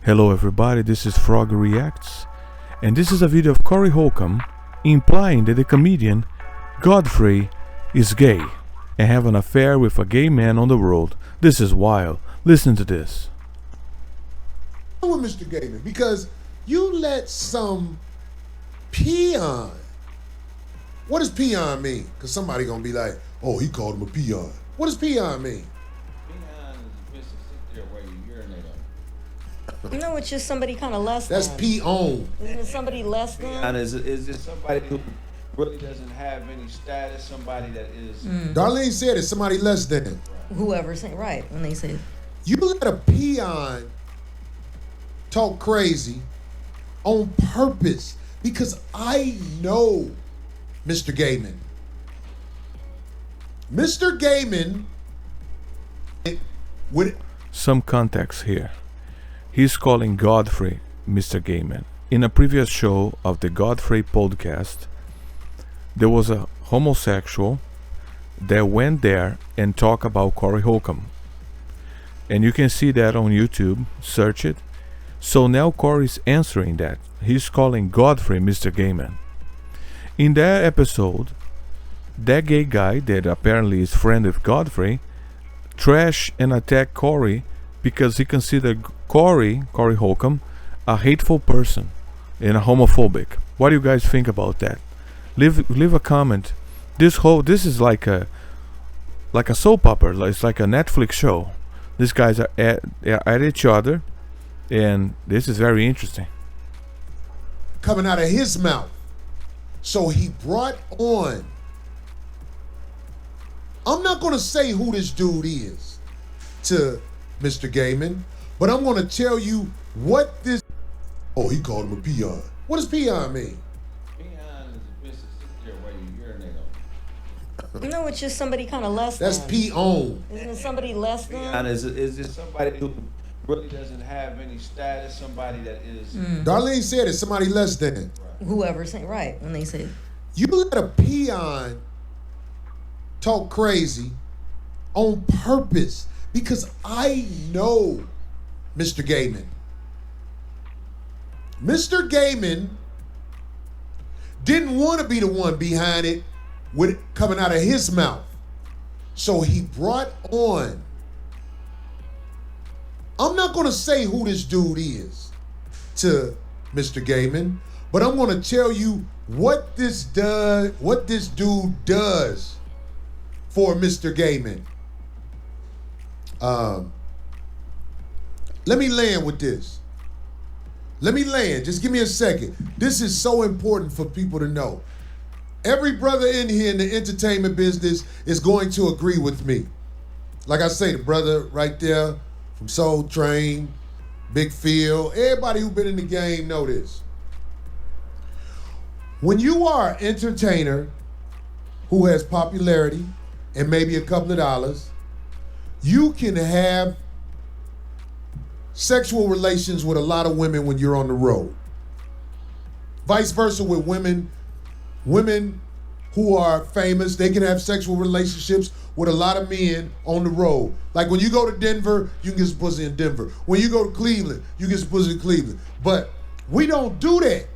Hello everybody, this is Frog Reacts, and this is a video of Corey Holcomb implying that the comedian Godfrey is gay and have an affair with a gay man on the road. This is wild. Listen to this. With Mr. Gayman, because you let some peon. What does peon mean? Because somebody gonna be like, oh, he called him a peon. What does peon mean? Peon is a bitch that sit there while you urinate on it. You know, it's just somebody kind of less That's than. peon. Isn't it somebody less Peon than? is just somebody who really doesn't have any status, somebody that is... Darlene said it's somebody less than. Whoever say right when they say. You let a peon talk crazy on purpose because I know Mr. Gayman. Mr. Gayman would... Some context here. He's calling Godfrey Mr. Gayman. In a previous show of the Godfrey podcast, there was a homosexual that went there and talked about Corey Holcomb. And you can see that on YouTube. Search it. So now Corey's answering that. He's calling Godfrey Mr. Gayman. In that episode, that gay guy that apparently is friend with Godfrey trash and attack Corey because he considered Corey Holcomb a hateful person and a homophobic. What do you guys think about that? Leave a comment. This is like a soap opera. It's like a Netflix show. These guys are at each other, and this is very interesting. coming out of his mouth. So he brought on, I'm not going to say who this dude is to Mr. Gayman, but I'm going to tell you what this, oh, he called him a peon. What does peon mean? Peon is a bitch that sit there while you urinate on it. You know, it's just somebody kind of less That's than. peon. Isn't it somebody less Peon than? is just somebody who really doesn't have any status, somebody that is... Darlene said it's somebody less than. Whoever say right when they say. You let a peon talk crazy on purpose because I know Mr. Gayman. Mr. Gayman didn't want to be the one behind it with it coming out of his mouth. So he brought on, I'm not going to say who this dude is to Mr. Gayman, but I'm going to tell you what this dude does for Mr. Gayman. Let me land with this. Let me land. Just give me a second. This is so important for people to know. Every brother in here in the entertainment business is going to agree with me. Like I say, the brother right there from Soul Train, Big Phil, everybody who's been in the game know this. When you are an entertainer who has popularity and maybe a couple of dollars, you can have sexual relations with a lot of women when you're on the road. Vice versa with women who are famous, they can have sexual relationships with a lot of men on the road. Like when you go to Denver, you can get some pussy in Denver. When you go to Cleveland, you get some pussy in Cleveland. But we don't do that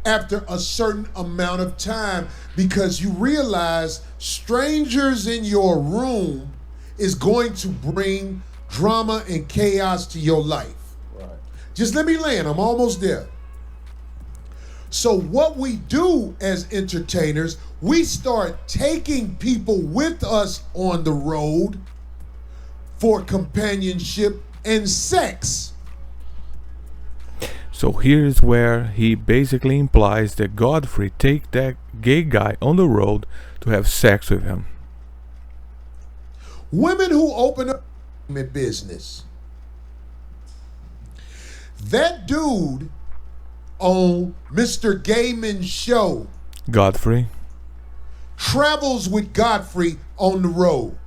after a certain amount of time because you realize strangers in your room is going to bring drama and chaos to your life. Right. Just let me land, I'm almost there. So what we do as entertainers, we start taking people with us on the road for companionship and sex. So here's where he basically implies that Godfrey take that gay guy on the road to have sex with him. Women who open up a business. That dude on Mr. Gayman's show Godfrey. travels with Godfrey on the road.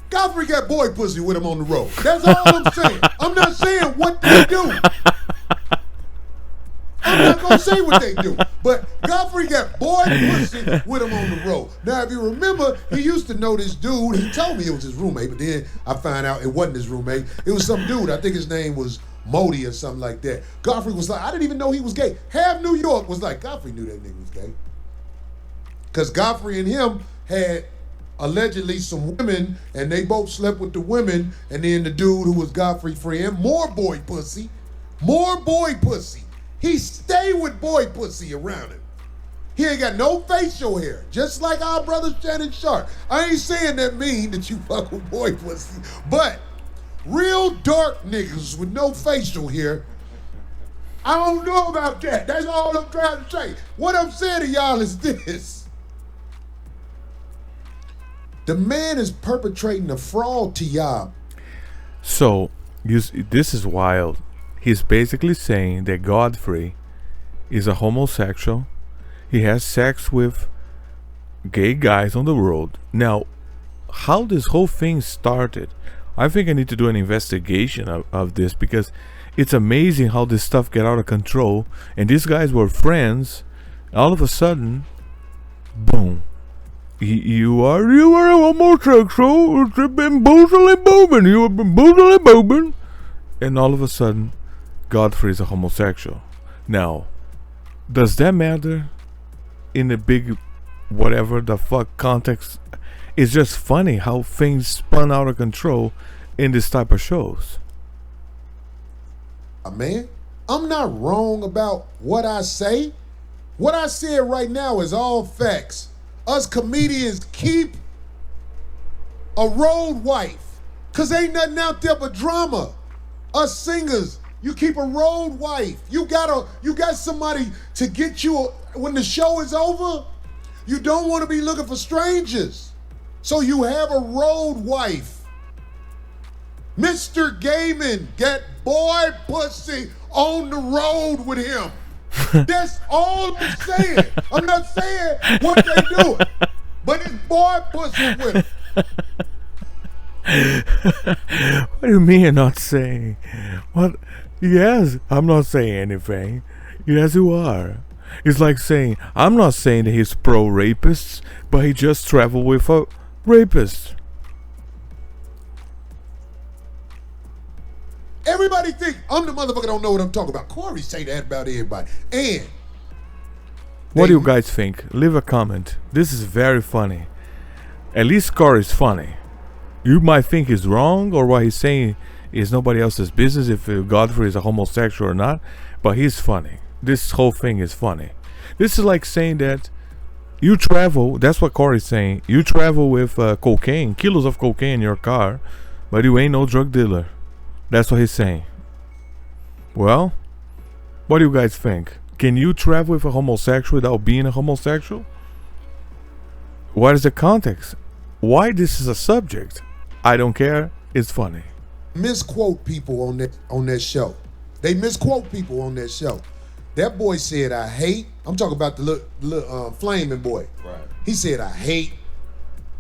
Godfrey got boy pussy with him on the road. That's all I'm saying. I'm not saying what they do. I'm not gonna say what they do. But Godfrey got boy pussy with him on the road. Now, if you remember, he used to know this dude. He told me it was his roommate, but then I found out it wasn't his roommate. It was some dude. I think his name was Modi or something like that. Godfrey was like, I didn't even know he was gay. Half New York was like, Godfrey knew that nigga was gay. Because Godfrey and him had allegedly some women, and they both slept with the women, and then the dude who was Godfrey's friend, more boy pussy. He stayed with boy pussy around him. He ain't got no facial hair, just like our brother Shannon Sharp. I ain't saying that mean that you fuck with boy pussy, but real dark niggas with no facial hair, I don't know about that. That's all I'm trying to say. What I'm saying to y'all is this. The man is perpetrating a fraud to y'all. So, this is wild. He's basically saying that Godfrey is a homosexual. He has sex with gay guys on the road. Now, how this whole thing started, I think I need to do an investigation of this, because it's amazing how this stuff get out of control. And these guys were friends. All of a sudden, boom. You are a homosexual. It's been boozily booming. You have been boozily booming. And all of a sudden, Godfrey is a homosexual. Now, does that matter in the big whatever the fuck context? It's just funny how things spun out of control in this type of shows. Man, I'm not wrong about what I say. What I said right now is all facts. Us comedians keep a road wife, cause ain't nothing out there but drama. Us singers, you keep a road wife. You got somebody to get you when the show is over. You don't want to be looking for strangers, so you have a road wife. Mr. Gaiman got boy pussy on the road with him. That's all I'm saying. I'm not saying what they do, but it's boy pussy with him. What do you mean you're not saying? What? Yes, I'm not saying anything. Yes, you are. It's like saying, I'm not saying that he's pro-rapists, but he just traveled with a rapist. Everybody think I'm the motherfucker don't know what I'm talking about. Corey say that about everybody. And what do you guys think? Leave a comment. This is very funny. At least Corey's funny. You might think he's wrong, or what he's saying is nobody else's business if Godfrey is a homosexual or not, but he's funny. This whole thing is funny. This is like saying that you travel, that's what Corey's saying, you travel with cocaine, kilos of cocaine in your car, but you ain't no drug dealer. That's what he's saying. Well, what do you guys think? Can you travel with a homosexual without being a homosexual? What is the context? Why this is a subject? I don't care. It's funny. Misquote people on that show. They misquote people on that show. That boy said, I hate. I'm talking about the little flaming boy. Right. He said, I hate.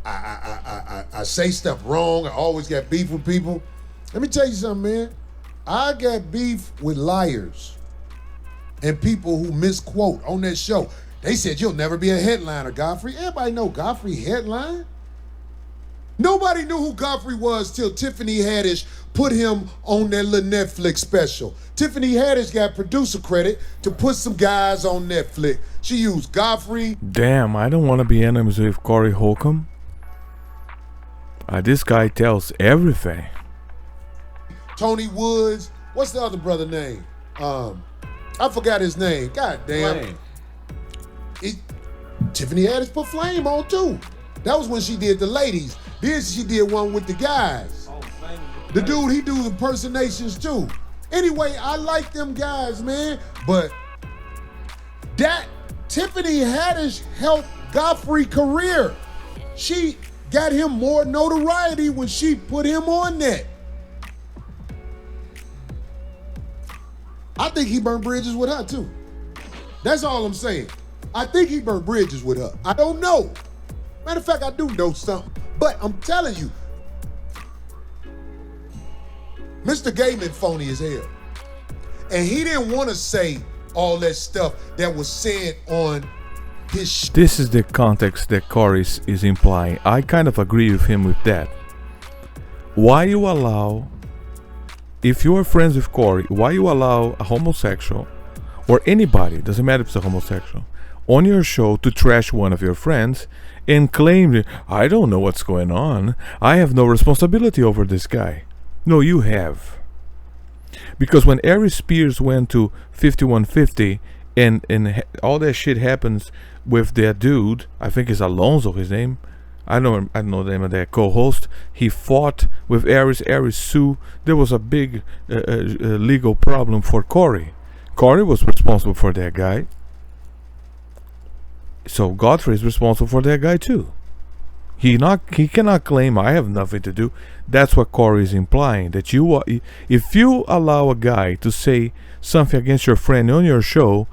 I say stuff wrong. I always got beef with people. Let me tell you something, man. I got beef with liars and people who misquote on that show. They said, you'll never be a headliner, Godfrey. Everybody know Godfrey headline. Nobody knew who Godfrey was till Tiffany Haddish put him on that little Netflix special. Tiffany Haddish got producer credit to put some guys on Netflix. She used Godfrey. Damn, I don't want to be enemies with Corey Holcomb. This guy tells everything. Tony Woods. What's the other brother name? I forgot his name. God damn. Tiffany Haddish put Flame on too. That was when she did the ladies. Then she did one with the guys. The dude, he do impersonations too. Anyway, I like them guys, man. But that Tiffany Haddish helped Godfrey's career. She got him more notoriety when she put him on that. I think he burned bridges with her too. That's all I'm saying. I think he burned bridges with her. I don't know. Matter of fact, I do know something. But I'm telling you, Mr. Gaiman phony as hell. And he didn't want to say all that stuff that was said on his This is the context that Corey is implying. I kind of agree with him with that. Why you allow, if you are friends with Corey, why you allow a homosexual or anybody, doesn't matter if it's a homosexual, on your show to trash one of your friends and claim that I don't know what's going on, I have no responsibility over this guy. No, you have. Because when Ari Spears went to 5150 and all that shit happens with that dude, I think it's Alonso his name, I don't know the name of that co-host. He fought with Aries. Aries sued. There was a big legal problem for Corey. Corey was responsible for that guy. So Godfrey is responsible for that guy too. He cannot claim I have nothing to do. That's what Corey is implying. That if you allow a guy to say something against your friend on your show,